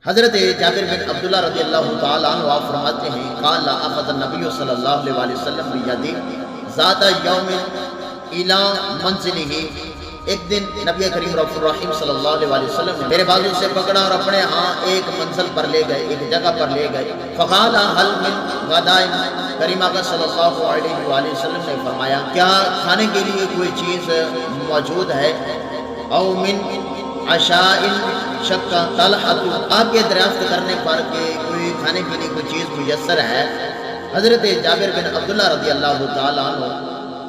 حضرت جابر بن عبداللہ رضی اللہ تعالیٰ عنہ آپ فرماتے ہیں قال اخذ النبی صلی اللہ علیہ وسلم بیدی ذات یوم الى منزلہ، ایک دن نبی کریم رؤوف الرحیم صلی اللہ علیہ وسلم نے میرے بازو سے پکڑا اور اپنے ہاں ایک منزل پر لے گئے، ایک جگہ پر لے گئے۔ فقال هل من غداء، کریم آقا صلی اللہ علیہ وآلہ وسلم نے فرمایا کیا کھانے کے لیے کوئی چیز موجود ہے؟ او من عشاء شک طلحۃ، آپ کے دریافت کرنے پر کہ کوئی کھانے کے لیے کوئی چیز میسر ہے۔ حضرت جابر بن عبداللہ رضی اللہ تعالیٰ عنہ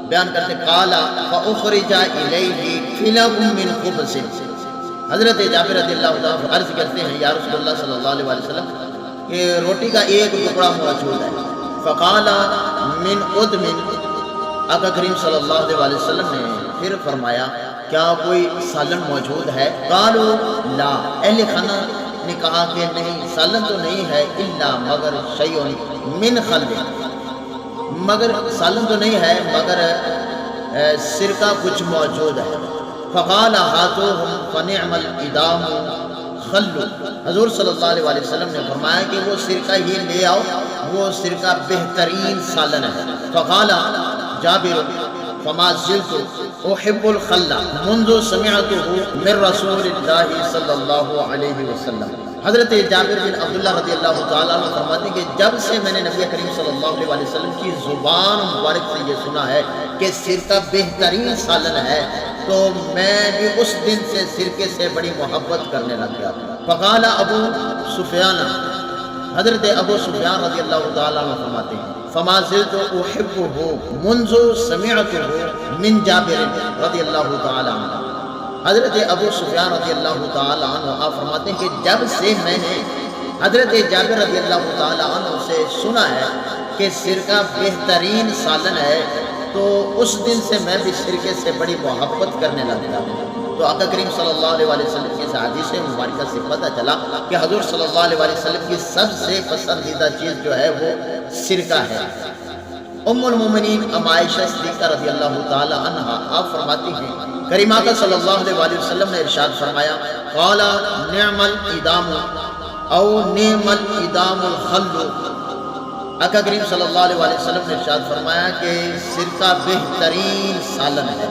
بیان کرتے قال فاخرج الیہ فلب من خبز، حضرت جابر رضی اللہ تعالیٰ عنہ عرض کرتے ہیں یا رسول اللہ صلی اللہ علیہ وسلم کہ روٹی کا ایک ٹکڑا موجود ہے۔ فقال من ادم، آقا کریم صلی اللہ علیہ وسلم نے پھر فرمایا کیا کوئی سالن موجود ہے؟ قالوا لا، اہل خانہ نے کہا کہ نہیں سالن تو نہیں ہے، الا مگر شیء من خل، مگر سالن تو نہیں ہے مگر سرکہ کچھ موجود ہے۔ فقال ہاتوہم فنعم الادام خل، حضور صلی اللہ علیہ وسلم نے فرمایا کہ وہ سرکہ ہی لے آؤ، وہ سرکہ بہترین سالن ہے۔ فقال جابر فما زلت احب الخل منذ سمعته من رسول اللہ صلی اللہ علیہ وسلم، حضرت جابر بن عبداللہ رضی اللہ تعالیٰ عنہ فرماتے ہیں کہ جب سے میں نے نبی کریم صلی اللہ علیہ وسلم کی زبان مبارک سے یہ سنا ہے کہ سرکہ بہترین سالن ہے، تو میں بھی اس دن سے سرکے سے بڑی محبت کرنے لگ گیا۔ فقال ابو سفیان، حضرت ابو سفیان رضی اللہ تعالیٰ عنہ فرماتے ہیں فما زلت احبہ منذ سمعتہ من جابر رضی اللہ تعالیٰ عنہ، حضرت ابو سفیان رضی اللہ تعالیٰ عنہ آپ فرماتے ہیں کہ جب سے میں نے حضرت جابر رضی اللہ تعالیٰ عنہ سے سنا ہے کہ سرکہ بہترین سالن ہے، تو اس دن سے میں بھی سرکے سے بڑی محبت کرنے لگ گیا۔ تو آقا کریم صلی اللہ علیہ وسلم کی اس حدیث مبارکہ سے پتہ چلا کہ حضور صلی اللہ علیہ وسلم کی سب سے پسندیدہ چیز جو ہے وہ سرکہ ہے۔ ام المومنین ام عائشہ صدیقہ رضی اللہ تعالی عنہا آپ فرماتی ہیں کریم آقا صلی اللہ علیہ وسلم نے ارشاد فرمایا قال نعم الادام او نعم الادام الخل، آقا کریم صلی اللہ علیہ وسلم نے ارشاد فرمایا کہ سرکہ بہترین سالن ہے۔